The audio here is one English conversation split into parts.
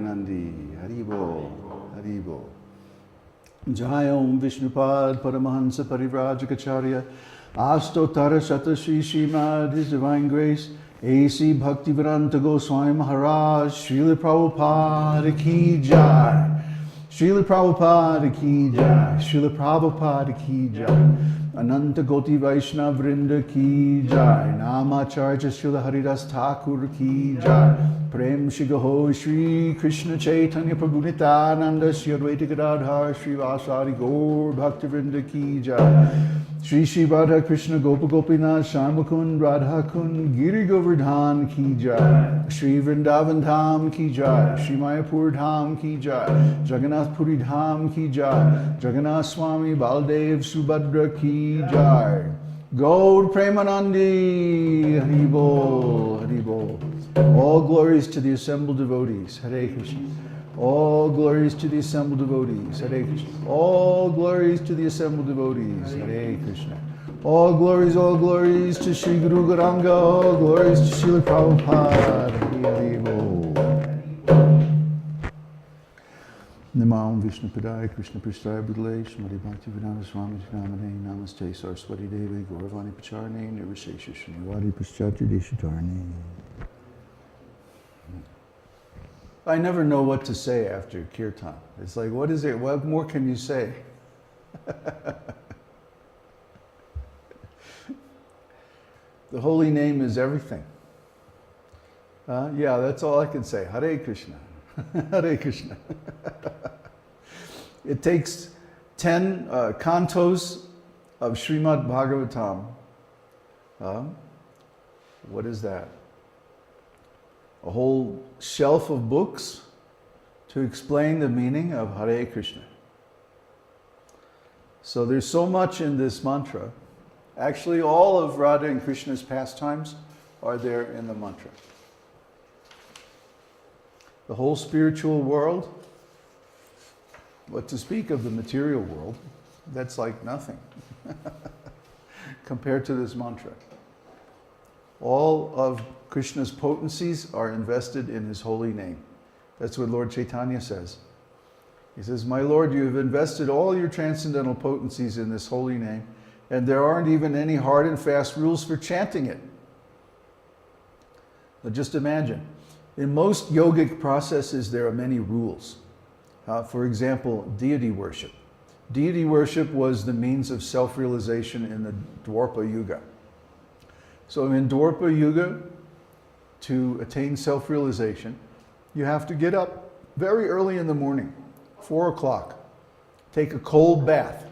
Premanandi. Haribo. Haribo. Jai Om Vishnupad Paramahansa Parivrajacharya Astotara Shatashi Shrimad, His Divine Grace, A.C. Bhaktivedanta Goswami Maharaj, Srila Prabhupada Ki Jai, Srila Prabhupada Ki Jai, Srila Prabhupada Ki Jai, Ananta Goti Vaishnava Vrinda Ki Jai, Namacharya Srila Haridas Thakur Ki Jai, Prem Shigaho Shri Krishna Chaitanya Prabhu Nityananda Shri Advaita Gadadhar Shri Vasari Gaur Bhaktivinoda Ki Jai, Shri Shri Radha Krishna Gopa Gopinath Sharmakund Radha Kund Giri Govardhan Ki Jai, Shri Vrindavan Dham Ki Jai, Shri Mayapur Dham Ki Jai, Jagannath Puri Dham Ki Jai, Jagannath Swami Baldev Subhadra Ki Jai, Gaur Premanandi, Haribol, Haribol. All glories to the assembled devotees, Hare Krishna. All glories to the assembled devotees, Hare Krishna. All glories to the assembled devotees, Hare Krishna. All glories to Sri Guru Gauranga, all glories to Srila Prabhupada, Hare Bo. Namam Vishnu Padaya Krishna Prasthaya Budale Shmati Bhaktivedanta Swami Namane Namaste Saraswati Devi Gauravani Pacharne Nirvishesha Srinivadi Paschatya Deshatarne. I never know what to say after kirtan. It's like, what is it? What more can you say? The holy name is everything. Yeah, that's all I can say. Hare Krishna. Hare Krishna. It takes 10 cantos of Srimad Bhagavatam. What is that? A whole shelf of books to explain the meaning of Hare Krishna. So there's so much in this mantra. Actually, all of Radha and Krishna's pastimes are there in the mantra. The whole spiritual world, what to speak of the material world, that's like nothing compared to this mantra. All of Krishna's potencies are invested in his holy name. That's what Lord Chaitanya says. He says, my Lord, you have invested all your transcendental potencies in this holy name, and there aren't even any hard and fast rules for chanting it. But just imagine, in most yogic processes, there are many rules. For example, deity worship. Deity worship was the means of self-realization in the Dwapara Yuga. So in Dwapara Yuga, to attain self-realization, you have to get up very early in the morning, 4 o'clock, take a cold bath,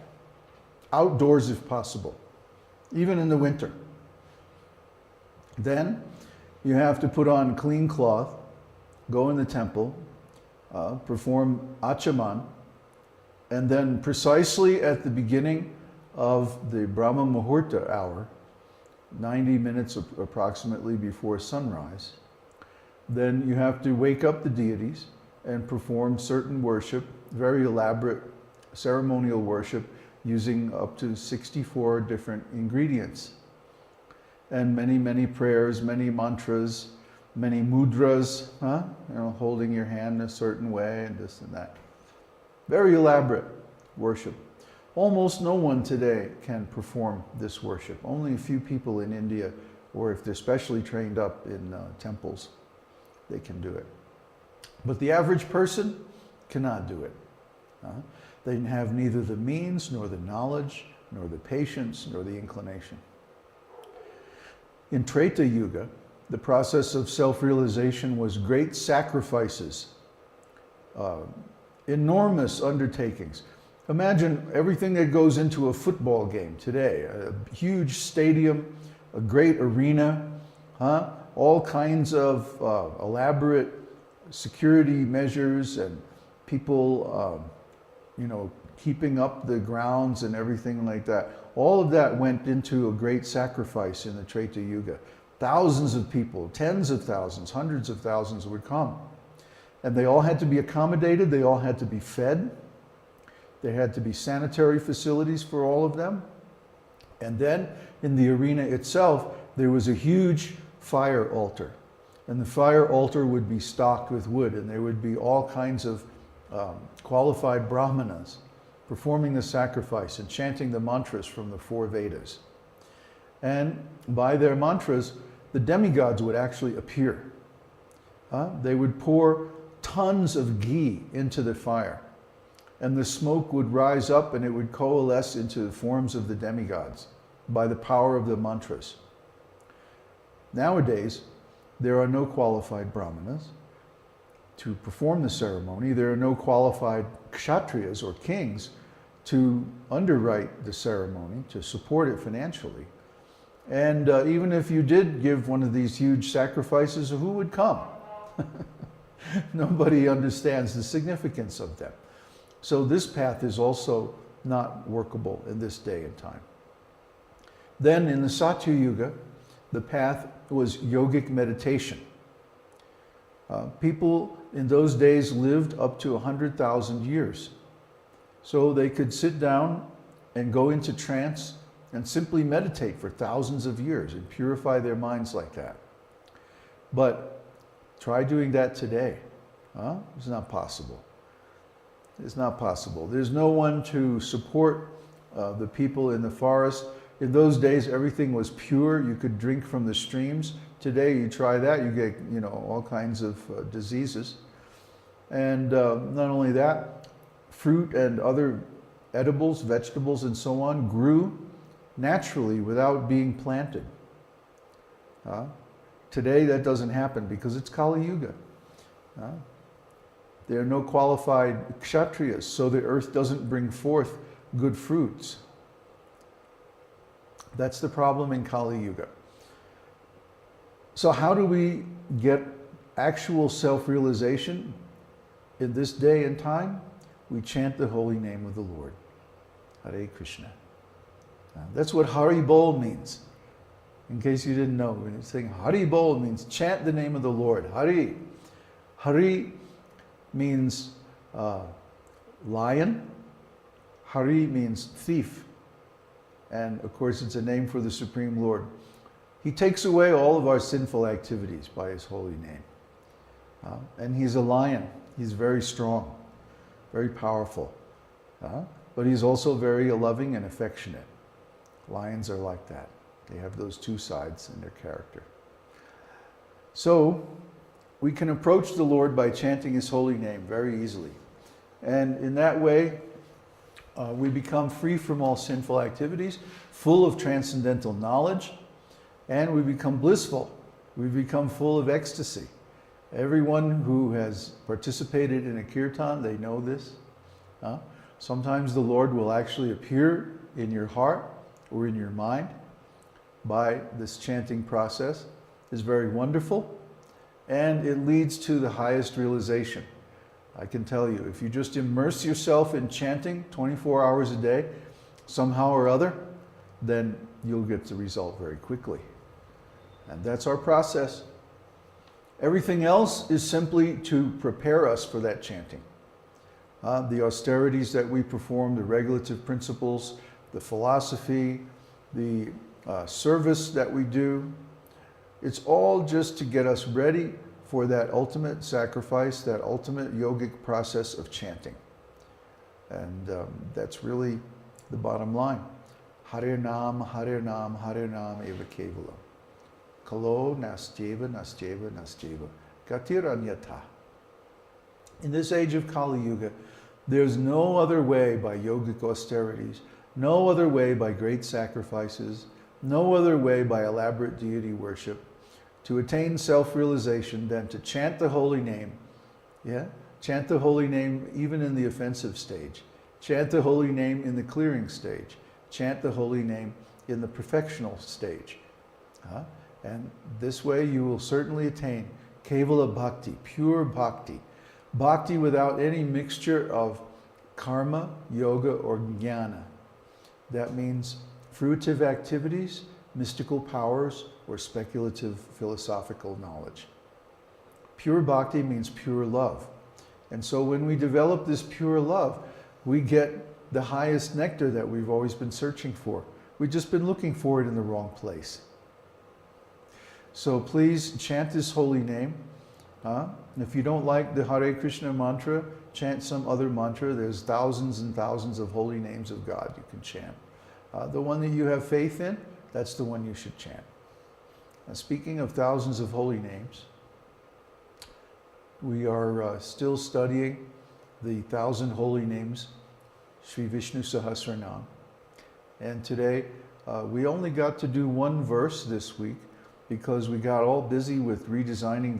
outdoors if possible, even in the winter. Then you have to put on clean cloth, go in the temple, perform achaman, and then precisely at the beginning of the Brahma Muhurta hour, 90 minutes approximately before sunrise, then you have to wake up the deities and perform certain worship, very elaborate ceremonial worship, using up to 64 different ingredients. And many, many prayers, many mantras, many mudras, holding your hand a certain way and this and that. Very elaborate worship. Almost no one today can perform this worship. Only a few people in India, or if they're specially trained up in temples, they can do it. But the average person cannot do it. They have neither the means, nor the knowledge, nor the patience, nor the inclination. In Treta Yuga, the process of self-realization was great sacrifices, enormous undertakings. Imagine everything that goes into a football game today, a huge stadium, a great arena, all kinds of elaborate security measures and people, keeping up the grounds and everything like that. All of that went into a great sacrifice in the Treta Yuga. Thousands of people, tens of thousands, hundreds of thousands would come. And they all had to be accommodated, they all had to be fed. There had to be sanitary facilities for all of them. And then in the arena itself, there was a huge fire altar. And the fire altar would be stocked with wood, and there would be all kinds of qualified brahmanas performing the sacrifice and chanting the mantras from the 4 Vedas. And by their mantras, the demigods would actually appear. They would pour tons of ghee into the fire, and the smoke would rise up and it would coalesce into the forms of the demigods by the power of the mantras. Nowadays, there are no qualified brahmanas to perform the ceremony. There are no qualified kshatriyas or kings to underwrite the ceremony, to support it financially. And even if you did give one of these huge sacrifices, who would come? Nobody understands the significance of them. So this path is also not workable in this day and time. Then in the Satya Yuga, the path was yogic meditation. People in those days lived up to 100,000 years. So they could sit down and go into trance and simply meditate for thousands of years and purify their minds like that. But try doing that today. It's not possible. It's not possible. There's no one to support the people in the forest. In those days, everything was pure. You could drink from the streams. Today, you try that, you get, all kinds of diseases. And not only that, fruit and other edibles, vegetables, and so on grew naturally without being planted. Today, that doesn't happen because it's Kali Yuga. There are no qualified kshatriyas, so the earth doesn't bring forth good fruits. That's the problem in Kali Yuga. So how do we get actual self-realization in this day and time? We chant the holy name of the Lord. Hare Krishna. That's what Hari Bol means. In case you didn't know, when you're saying Hari Bol means chant the name of the Lord. Hari. Hari means lion. Hari means thief. And of course, it's a name for the Supreme Lord. He takes away all of our sinful activities by his holy name. And he's a lion. He's very strong, very powerful. But he's also very loving and affectionate. Lions are like that. They have those two sides in their character. So we can approach the Lord by chanting his holy name very easily. And in that way, we become free from all sinful activities, full of transcendental knowledge, and we become blissful. We become full of ecstasy. Everyone who has participated in a kirtan, they know this. Sometimes the Lord will actually appear in your heart or in your mind by this chanting process. It's very wonderful, and it leads to the highest realization. I can tell you, if you just immerse yourself in chanting 24 hours a day, somehow or other, then you'll get the result very quickly. And that's our process. Everything else is simply to prepare us for that chanting. The austerities that we perform, the regulative principles, the philosophy, the service that we do, it's all just to get us ready for that ultimate sacrifice, that ultimate yogic process of chanting. And that's really the bottom line. Hare Nam, Hare Nam, Hare Nam eva kevala. Kalo nastyeva, nastyeva, nastyeva. Gatiranyata. In this age of Kali Yuga, there's no other way by yogic austerities, no other way by great sacrifices, no other way by elaborate deity worship to attain self-realization than to chant the holy name. Chant the holy name even in the offensive stage. Chant the holy name in the clearing stage. Chant the holy name in the perfectional stage. And this way you will certainly attain Kevala Bhakti, pure Bhakti. Bhakti without any mixture of karma, yoga, or jnana. That means fruitive activities, mystical powers, or speculative philosophical knowledge. Pure Bhakti means pure love. And so when we develop this pure love, we get the highest nectar that we've always been searching for. We've just been looking for it in the wrong place. So please chant this holy name. If you don't like the Hare Krishna mantra, chant some other mantra. There's thousands and thousands of holy names of God you can chant. The one that you have faith in, that's the one you should chant. Now, speaking of thousands of holy names, we are still studying the 1,000 holy names, Śrī Viṣṇusahasranāma. And today, we only got to do one verse this week because we got all busy with redesigning